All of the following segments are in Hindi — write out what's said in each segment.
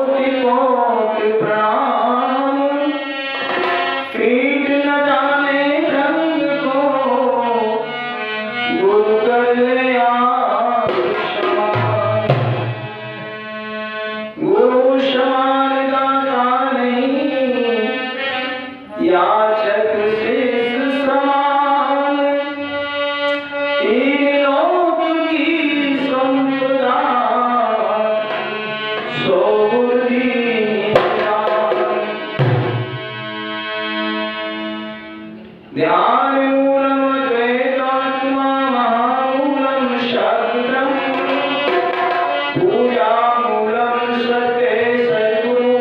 कोटि कोटि प्रणाम। कीट न जाने रंग को, गुरु कल्याण समान। गुरु समान दाता नहीं, याचक शेष समान। तीन लोक की संपदा, सो गुरु दीन दान। ध्यान मूलम द्वैतात्मा महामूलम शास्त्रम। पूजा मूलम सत्य सद्गुरु,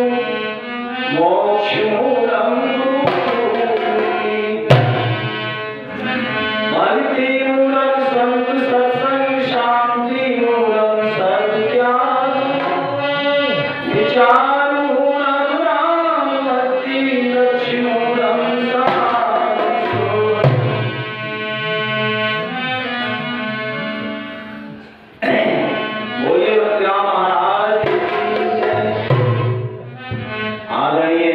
मोक्ष मूलम गुरुमूर्ति। भक्ति मूलम संत सत्संग, शांति मूलम सत्याग। विचार मूलम राम भक्ति, लक्ष्य मूलम बोलिए भक्तिराम महाराज की जय। आदरणीय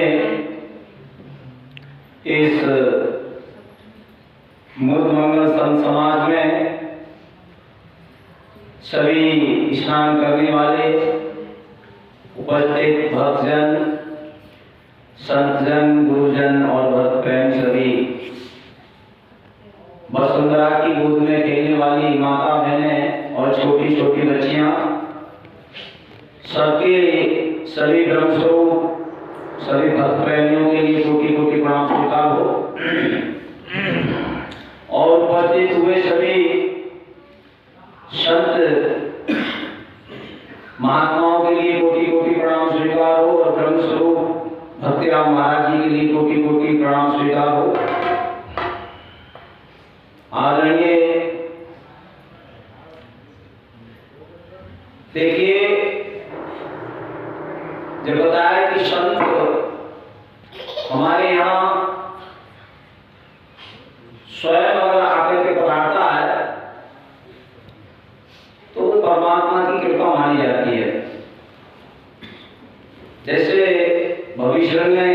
इस मूर्त मंगल संत समाज में सभी स्नान करने वाले उपस्थित भक्तजन, संतजन, गुरुजन और भक्त प्रेम सभी, वसुंधरा की गोद में खेलने वाली माता बहनें और छोटी छोटी बच्चियां, सबके सभी ब्रह्मस्वरूप सभी भक्त प्रेमियों के लिए कोटि कोटि प्रणाम स्वीकार हो। और उपस्थित हुए सभी संत महात्माओं के लिए कोटि कोटि प्रणाम स्वीकार हो। और ब्रह्मस्वरूप भक्तिराम महाराज जी के लिए कोटि कोटि प्रणाम स्वीकार हो। आदरणीय देखिए, जब बताया कि संत हमारे यहाँ स्वयं अगर आकर के पधारता है तो वो परमात्मा की कृपा मानी जाती है। जैसे भविष्य ने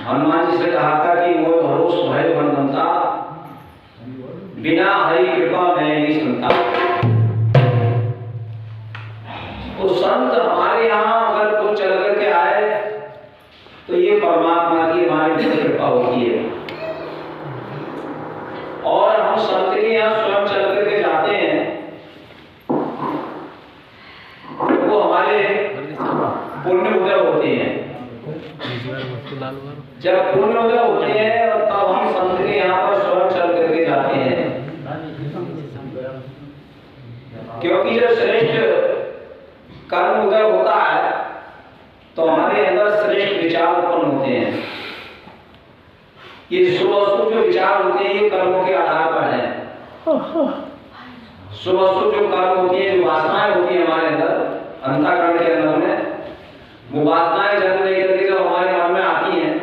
हनुमान जी से कहा था कि मोह भरोस भय बनता, बिना हरि कृपा मैं नहीं सुनता। तो संत हमारे यहाँ अगर कुछ चल करके आए तो ये परमात्मा की हमारी कृपा होती है। और हम संत के यहाँ स्वयं चल करके जाते हैं तो वो हमारे पुण्य उदय होते हैं। जब पुण्य उदय होते हैं और तब हम संत के यहाँ पर स्वयं चल करके जाते हैं। क्योंकि जब श्रेष्ठ कर्म उदय होता है तो हमारे अंदर श्रेष्ठ विचार उत्पन्न होते हैं। ये शुभ अशुभ जो विचार होते हैं ये कर्मों के आधार पर है। शुभ अशुभ जो कर्म होती है, जो वासनाएं होती है हमारे अंदर, अंतःकरण के अंदर में, वो वासनाएं जन्म लेकर के जब हमारे मन में आती हैं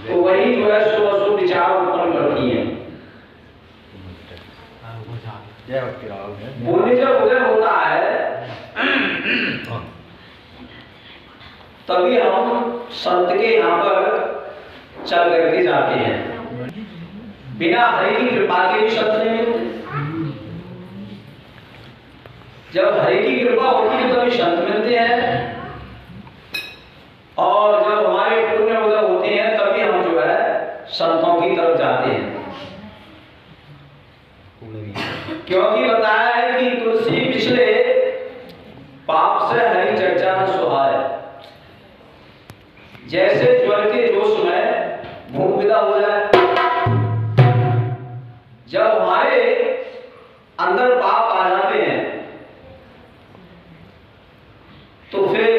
तो वही जो है शुभ अशुभ विचार उत्पन्न करती हैं। पुण्य जब उदय होता है तभी हम संत के यहाँ पर चल करके जाते हैं। बिना हरि की कृपा के भी संत नहीं मिलते। जब हरि की कृपा होती है तभी संत मिलते हैं। और जब हमारे पुण्य उदय होते हैं तभी हम जो है संतों की तरफ जाते हैं। क्योंकि बताया है कि तुलसी पिछले पाप से हरि चर्चा न सुहाए। जैसे ज्वर के जोश में भूख विदा हो जाए, जब हमारे अंदर पाप आ जाते हैं तो फिर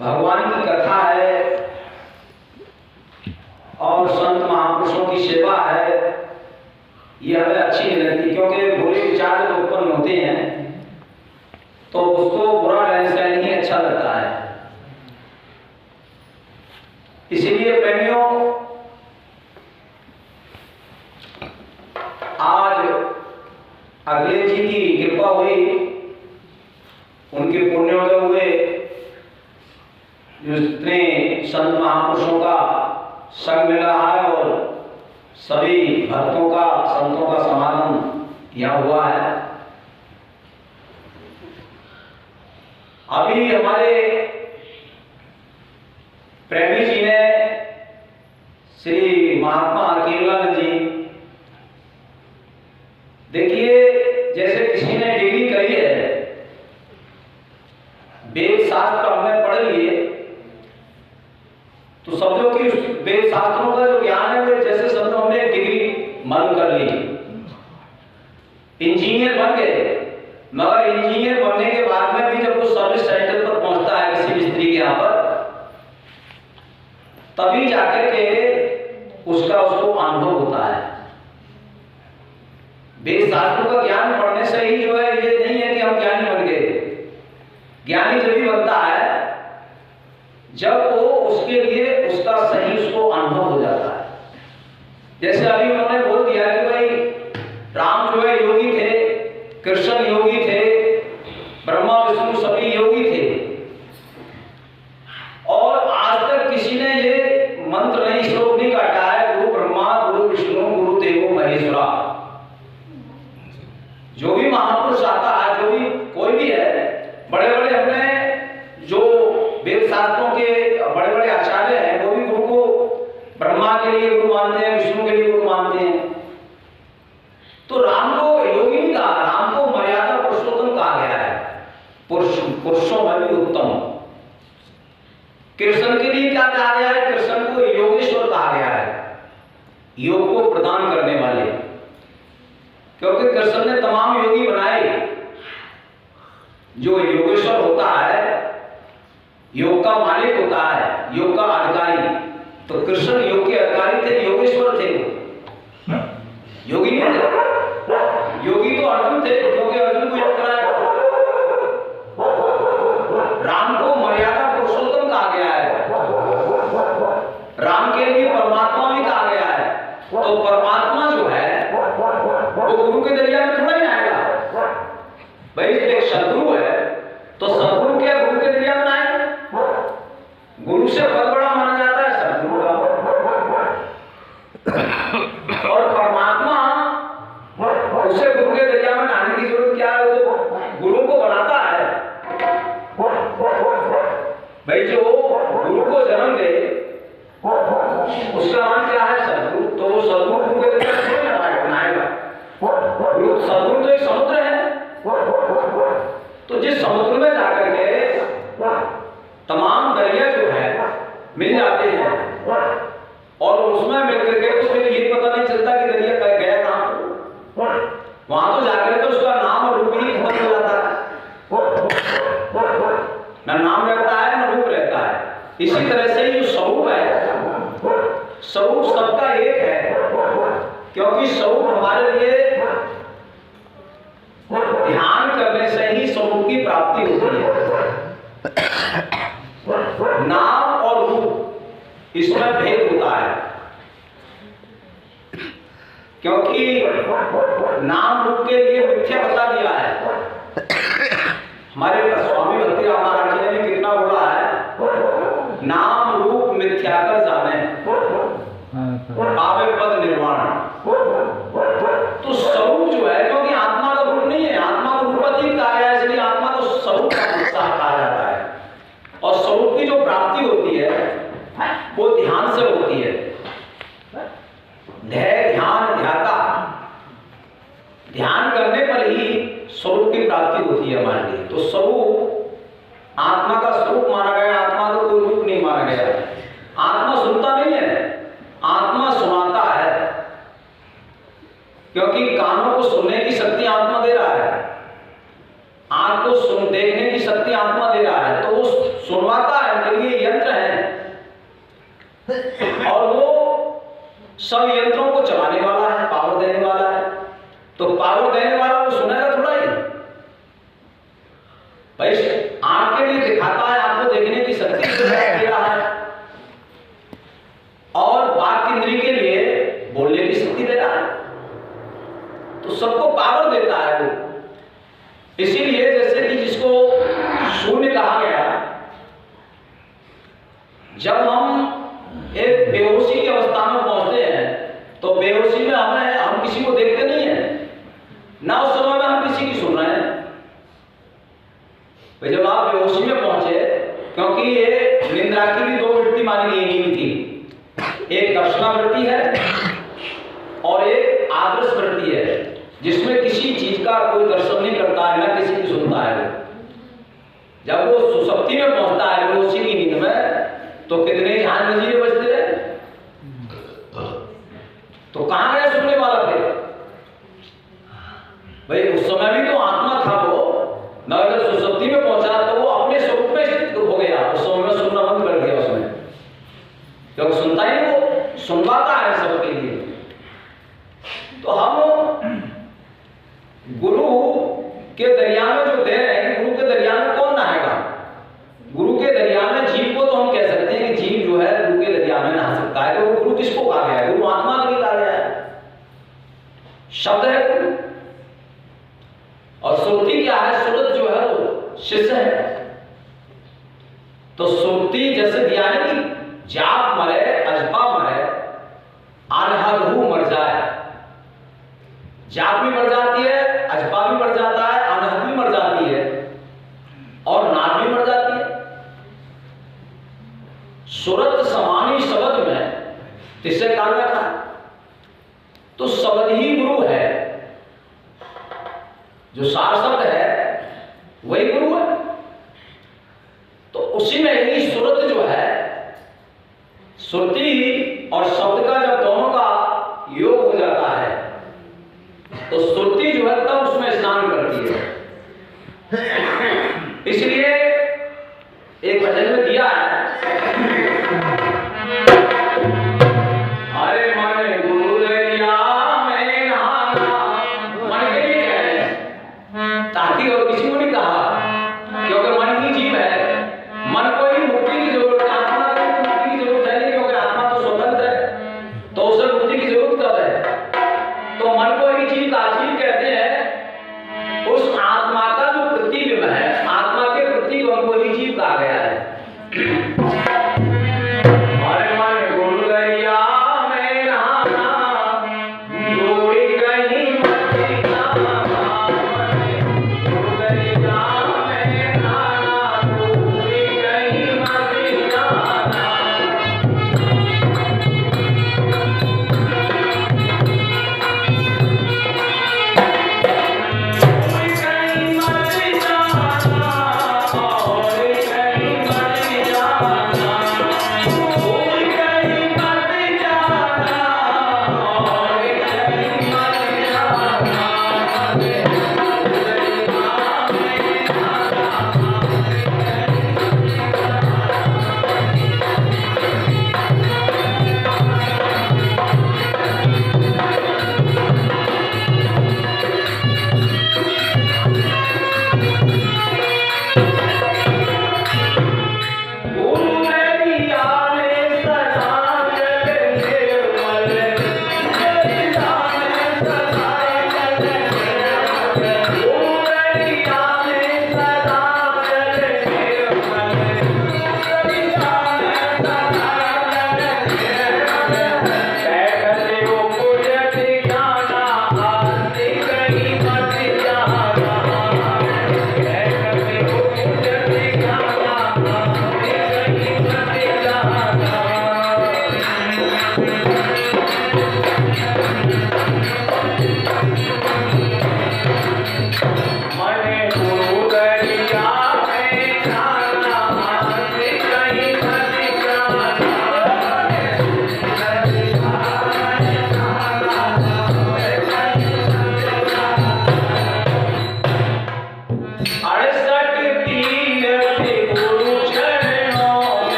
भगवान की कथा है और संत महापुरुषों की सेवा है, ये हमें अच्छी नहीं लगती। क्योंकि बुरे विचार जब उत्पन्न होते हैं तो उसको बुरा रहन ही अच्छा लगता है। इसीलिए प्रेमियों, आज अगले जी की कृपा हुई, उनके पुण्योदय हुए जितने संत महापुरुषों का संग मिल रहा है और सभी भक्तों का, संतों का समागम यहाँ हुआ है। अभी हमारे प्रेमी जी ने, श्री महात्मा केवलानंद जी, देखिए जैसे किसी ने डिग्री करी है, वेद शास्त्र हमने पढ़ लिए, तो समझो कि वेद शास्त्रों का जो ज्ञान है वो जैसे समझो हमने डिग्री मालूम कर ली, इंजीनियर बन गए, मगर इंजीनियर बनने के बाद में भी जब वो सर्विस सेंटर पर पहुंचता है किसी मिस्त्री के यहाँ पर, तभी जाकर के उसको अनुभव होता है। वेद शास्त्रों का ज्ञान पढ़ने से ही जो है ये नहीं है कि हम ज्ञानी बन गए। ज्ञानी जब भी बनता है जब वो उसके लिए उसका सही उसको अनुभव हो जाता है। जैसे अभी उन्होंने बोल दिया कि भाई राम जो है योगी थे, कृष्ण योगी थे, ब्रह्मा विष्णु सभी योगी थे, और आज तक किसी ने ये मंत्र नहीं, श्लोक नहीं काटा है, गुरु ब्रह्मा गुरु विष्णु गुरु देवो महेश्वरा। जो भी महापुरुष आता है, जो भी कोई भी है, बड़े बड़े अपने जो वेद शास्त्रों के बड़े बड़े आचार्य हैं, वो भी गुरु को ब्रह्मा के लिए गुरु मानते हैं, विष्णु के लिए गुरु मानते हैं। तो राम को योगी नहीं कहा, राम को मर्यादा पुरुषोत्तम कहा गया है, पुरुषों में भी उत्तम। कृष्ण के लिए क्या कहा गया है? कृष्ण को योगेश्वर कहा गया है, योग को प्रदान करने वाले, क्योंकि कृष्ण ने तमाम योगी बनाए। जो योगेश्वर होता है, योग का मालिक होता है, योग का अधिकारी, तो कृष्ण योग के अधिकारी थे, योगेश्वर थे, योगी नहीं थे। योगी तो अर्जुन थे, क्योंकि अर्जुन को योग कराया। राम को मर्यादा पुरुषोत्तम कहा गया है, राम के लिए परमात्मा भी कहा गया है। तो परमात्मा जो है वो गुरु के दरिया में थोड़ा ही आएगा। भाई एक सदगुरु है, तो सदगुरु क्या गुरु के दरिया में आएगा? गुरु से बहुत बड़ा माना जाता है सदगुरु का। और परमात्मा, उसे गुरु के दरिया में नहाने की जरूरत क्या है? वो गुरु को बनाता है। भाई जो गुरु को जन्म दे उसका नाम क्या है? सदगुरु। तो वो सदगुरु गुरु के दरिया में नहीं नहाएगा। सदगुरु तो एक समुद्र है, तो जिस समुद्र में जाकर के तमाम दरिया जो है मिल जाते हैं, और उसमें मिलकर के उसमें ये पता नहीं चलता कि दरिया गया कहां। वहां तो जाकर के उसका नाम और रूप ही खत्म हो जाता है, ना नाम रहता है ना रूप रहता है। इसी तरह से जो स्वरूप है, स्वरूप सबका एक है, क्योंकि स्वरूप हमारे लिए ध्यान करने से ही स्वरूप की प्राप्ति होती है। नाम और रूप इसमें भेद होता है, क्योंकि नाम रूप के लिए मिथ्या बता दिया है। हमारे स्वामी भक्तिराम महाराज जी ने भी कितना बोला है, नाम रूप मिथ्या कर जाने पावे पद निर्वाण। तो स्वरूप जो है, क्योंकि आत्मा का रूप नहीं है, आत्मा को रूपातीत कहा गया है, इसलिए आत्मा को स्वरूप का हिस्सा कहा जाता है। और स्वरूप की जो प्राप्ति होती है वो ध्यान से होती है। ध्यान ध्याता, ध्यान करने पर ही स्वरूप की प्राप्ति होती है हमारे लिए। तो स्वरूप आत्मा का स्वरूप माना गया, आत्मा का कोई रूप नहीं माना गया। आत्मा सुनता नहीं है, आत्मा सुनाता है, क्योंकि कानों को सुनने की शक्ति आत्मा दे रहा है, आंख को देखने की शक्ति आत्मा दे रहा है, तो वो सुनवाता है, उनके लिए यंत्र है, और वो सब यंत्रों को चलाने वाला है, पावर देने वाला है। तो पावर देने वाला वो सुनेगा थोड़ा ही। भाई आंख के लिए दिखाता है, आपको देखने की शक्ति दे रहा है, और वाक इंद्रिय के लिए बोलने की शक्ति दे रहा है, तो सबको पावर देता है वो। इसीलिए जैसे कि जिसको शून्य कहा गया, जब हम एक बेहोशी की अवस्था में पहुंचते हैं तो बेहोशी में हम किसी को देखते नहीं है, ना उस समय में हम किसी की सुन रहे हैं। भाई जब आप बेहोशी में पहुंचे, क्योंकि ये निंद्रा की भी दो वृत्ति मानी गई नीति थी, एक दर्शनावृत्ति है और एक आदर्श वृत्ति है, जिसमें किसी चीज का कोई दर्शन नहीं करता है, ना किसी की सुनता है। जब वो सुसुप्ति में पहुंचता है बेहोशी की नींद में, तो कितने जहान नजीरे बजते रहे, तो कहां गया सुनने वाला थे? भाई उस समय भी तो आत्मा था वो, मगर सुसुप्ति में पहुंचा तो वो अपने स्वरूप में स्थित हो गया। उस समय में सुनना बंद कर दिया उसने, क्योंकि सुनता ही वो सुनवाता है सबके लिए। तो हम गुरु के दरिया में जो दे रहे हैं, गुरु के दरिया में कौन नहाएगा? गुरु के दरिया में जीव को तो हम कह सकते हैं कि जीव जो है गुरु के दरिया में नहा सकता है। तो गुरु किसको कहा गया है? गुरु आत्मा को भी कहा गया है, शब्द है गुरु। और सुरति क्या है? सुरत जो है वो शिष्य है। तो सुरति जैसे दिया है कि जाप मरे, अजपा मरे, अनहदहू मर जाए। जाप भी मर जाती है, अजपा भी मर जाता है, अनहद भी मर जाती है और नाद भी मर जाती है। सुरत समानी शब्द में तीसरे काल में था, तो शब्द ही गुरु है, जो सार शब्द है वही गुरु है। तो उसी में ही सुरत जो है, सुरति और शब्द का जब दोनों का योग हो जाता है तो सुरति जो है तब उसमें स्नान करती है। इसलिए एक भजन में दिया है, अरे मन गुरु दरिया में नहाना, मन के लिए कह रहे हैं, ताकि और किसी को नहीं कहा, क्योंकि मन ही जीव है। मन को ही मुक्ति की जरूरत है, आत्मा को मुक्ति की जरूरत है नहीं, क्योंकि आत्मा तो स्वतंत्र है, तो उसे मुक्ति की जरूरत कब है? तो मन को ही जीव का जीव कहते हैं। उस आत्मा का जो प्रतिबिंब है, आत्मा के प्रतिबिंब को ही जीव कहा गया है। अरे मन गुरु दरिया में नहाना, डूबी कहीं मत जाना। गुरु दरिया में नहाना, डूबी कहीं मत जाना। कहीं मत जाना और कहीं मत जाना।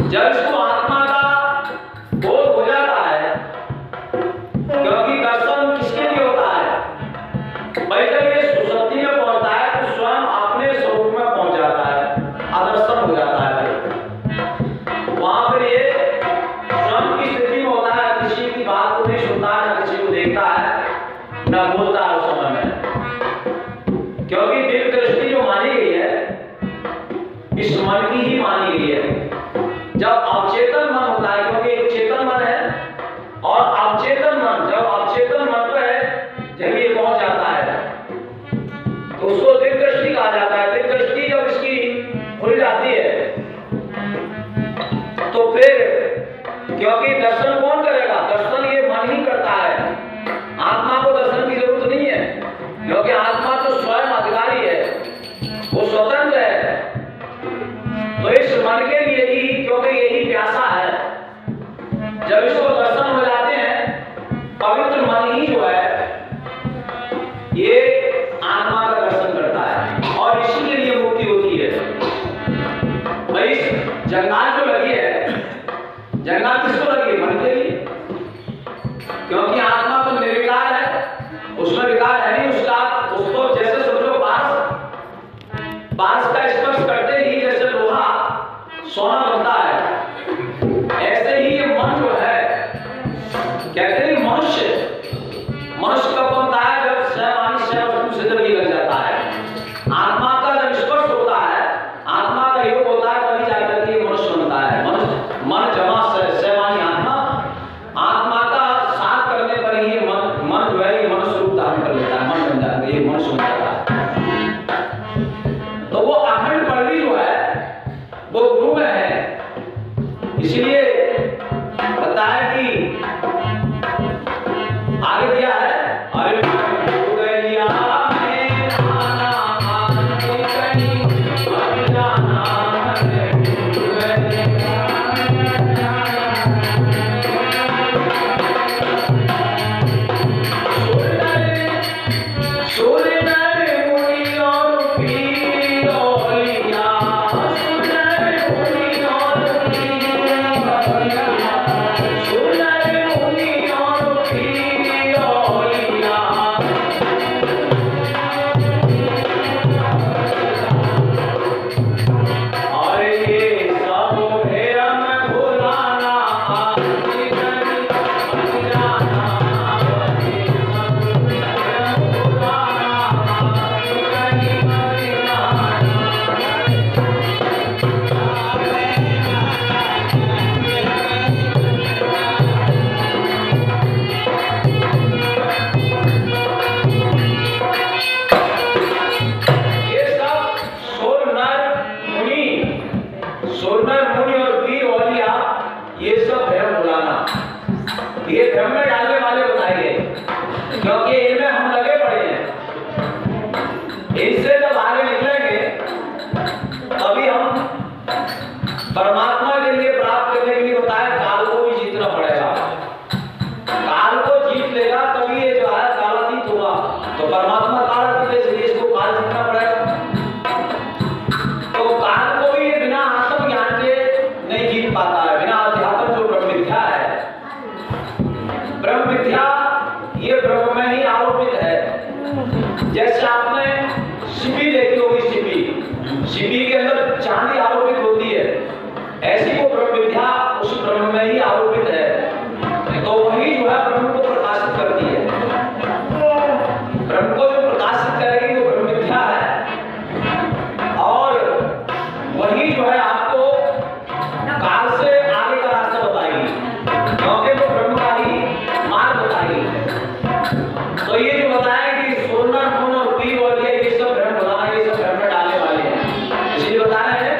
जब इसको आत्मा का बोध हो जाता है, क्योंकि दर्शन किसके लिए होता है? भाई जब ये सुसुप्ति में पहुंचता है तो स्वयं अपने स्वरूप में पहुंच जाता है, अदर्शन हो जाता है। वहां पर ये स्वयं की स्थिति में होता है, किसी की बात को नहीं सुनता है, ना किसी को देखता है, ना बोलता है उस समय में। क्योंकि दिव्य दृष्टि जो मानी गई है इस मन की ही मानी गई है। जब अवचेतन मन होता है, क्योंकि एक चेतन मन है और अवचेतन मन, जब अवचेतन मन पे जब ये पहुंच जाता है तो उसको दिव्य दृष्टि कहा जाता है। दिव्य दृष्टि जब इसकी खुल जाती है तो फिर, क्योंकि दर्शन कौन करेगा? दर्शन ये मन ही करता है, आत्मा को दर्शन की जरूरत नहीं है, क्योंकि आत्मा तो स्वयं अधिकारी है, वो स्वतंत्र है। तो इस मन के लिए ही, क्योंकि यही प्यासा है, जब इसको दर्शन हो जाते हैं, पवित्र मन ही जो है ये आत्मा का दर्शन करता है और इसी के लिए मुक्ति होती है। भाई जंगाल जो लगी है, जंगाल किसको लगी है? मन के लिए, क्योंकि आत्मा तो निर्विकार है, उसमें विकार है नहीं। उसको जैसे समझो पास का स्पर्श करते ही जैसे लोहा सोना बनता है, ऐसे ही ये मन जो है, कहते हैं मनुष्य कब बनता है? जब सहमानी सह वस्तु से जब लग जाता है, आत्मा का जब स्पर्श होता है, आत्मा का योग होता है, तभी जाकर के मनुष्य बनता है। मन जमा सहमानी आत्मा का साथ करने पर ही मन जो है ये मनुष्य रूप धारण कर लेता है, मन बन जाता है, ये मनुष्य बन जाता है। तो वो अखंड प्रलय जो है वो गुरु में है, इसलिए बताया कि आगे दिया है, अरे परमात्मा के लिए प्राप्त करने के लिए बताया काल को भी जीतना पड़ेगा। काल को जीत लेगा तभी ये जो है कालातीत होगा। तो परमात्मा कालातीत है, इसलिए इसको काल जीतना पड़ेगा। तो काल को भी ये बिना आत्मज्ञान के नहीं जीत पाता है, बिना अध्यापन जो ब्रह्म विद्या है। ब्रह्म विद्या ये ब्रह्म में ही आरोपित है। जैसे आपने शिपी देखी होगी, शिपी के अंदर चांदी आरोपित होती है, ऐसी वो ब्रह्म विद्या उस ब्रह्म में ही आरोपित है। तो वही जो है ब्रह्म को प्रकाशित करती है। ब्रह्म को जो प्रकाशित करेगी वो ब्रह्म विद्या है, और वही जो है आपको काल से आगे का रास्ता बताएगी, क्योंकि वो ब्रह्म का ही मार्ग बताएगी। तो ये जो बताया कि सोना खून और पी और ये सब ब्रह्म बताना, ये सब ब्रह्म में डालने वाले हैं, इसलिए बता रहे हैं।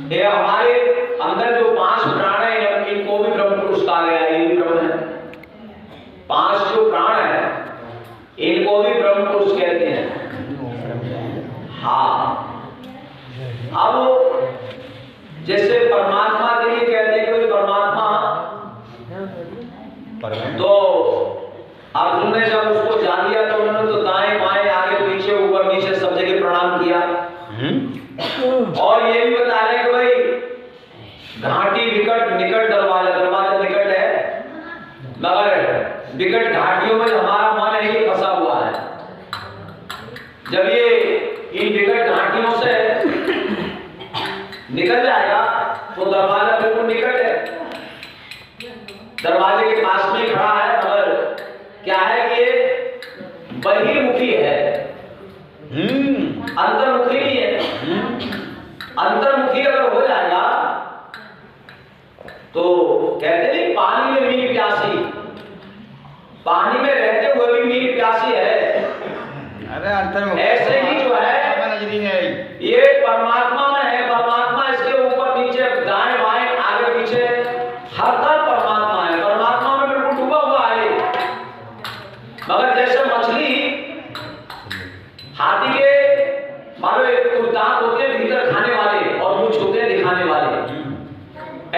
ये हमारे अंदर जो 5 प्राण है इनको भी ब्रह्म पुरुष कहा गया है, ये भी ब्रह्म है। 5 जो प्राण है इनको भी ब्रह्म पुरुष कहते हैं। हाँ, अब जैसे परमात्मा के लिए कहते हैं कि परमात्मा, तो अर्जुन ने जब उसको जान लिया तो उन्होंने तो दाएं बाएं आगे पीछे ऊपर नीचे सब जगह प्रणाम किया। और ये भी बताया कि भाई घाटी विकट निकट दरवाजा निकट है, मगर विकट घाटियों में हमारा मन है ये फंसा हुआ है। जब ये इन विकट घाटियों से निकल जाएगा तो दरवाजा बिल्कुल निकट है, दरवाजे के पास में खड़ा है, मगर क्या है कि ये बहिर्मुखी है, अंतर्मुखी नहीं है। अंतर्मुखी अगर हो जाएगा तो कहते नहीं पानी में मीन प्यासी, पानी में रहते हुए भी मीन प्यासी है। अरे अंतर्मुखी ऐसे ही जो है ये परमात्मा में है। परमात्मा इसके ऊपर नीचे दाएं बाएं आगे पीछे हर तरफ परमात्मा है। परमात्मा में बिल्कुल डूबा हुआ है। मगर जैसे मछली हाथी के मानो एक दांत होते हैं भीतर खाने वाले और मुंह होते हैं दिखाने वाले,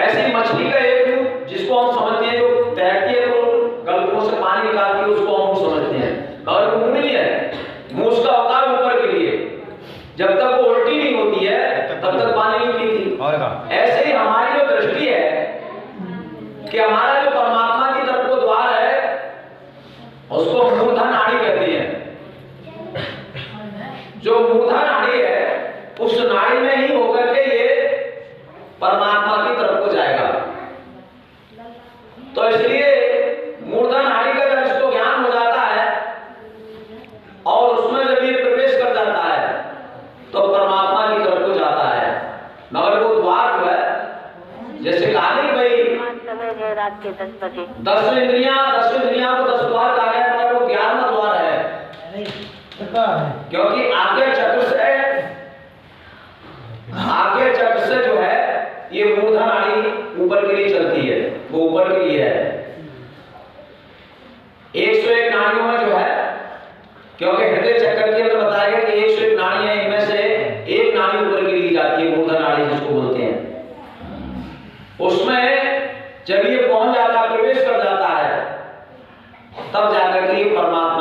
ऐसे ही मछली का एक मुंह जिसको हम समझते हैं, जो तैरती है तो गलकों से पानी निकालती है उसको हम मुंह समझते हैं, मगर वो मुंह नहीं है। मुंह उसका होता है ऊपर के लिए, जब तक वो उल्टी नहीं होती है तब तक पानी नहीं पीती। ऐसे ही हमारी जो दृष्टि है कि हमारा जो परमात्मा की तरफ को द्वार है उसको मूर्धा नाड़ी कहते हैं। जो मूर्धा नाड़ी है उस नाड़ी में ही होकर के ये परमात्मा की तरफ को जाएगा। तो इसलिए मूर्धा नाड़ी का जब इसको ज्ञान हो जाता है और उसमें जब ये प्रवेश कर जाता है तो परमात्मा की तरफ को जाता है। मगर वो द्वार जो है जैसे कहा नहीं भाई रात के 10 बजे 10 इंद्रियां को 10 द्वार कहा गया, मगर वो 11वां द्वार है। क्योंकि आगे चक्र से जो है ये मूर्धा नाड़ी ऊपर के लिए चलती है, वो ऊपर के लिए है। 101 नाड़ियों में जो है, क्योंकि हृदय चक्र के अंदर बताया गया कि 101 नाड़ियां, इनमें से एक नाड़ी ऊपर के लिए जाती है, मूर्धा नाड़ी जिसको बोलते हैं। उसमें जब ये पहुंच जाता है, प्रवेश कर जाता है, तब जाकर के ये परमात्मा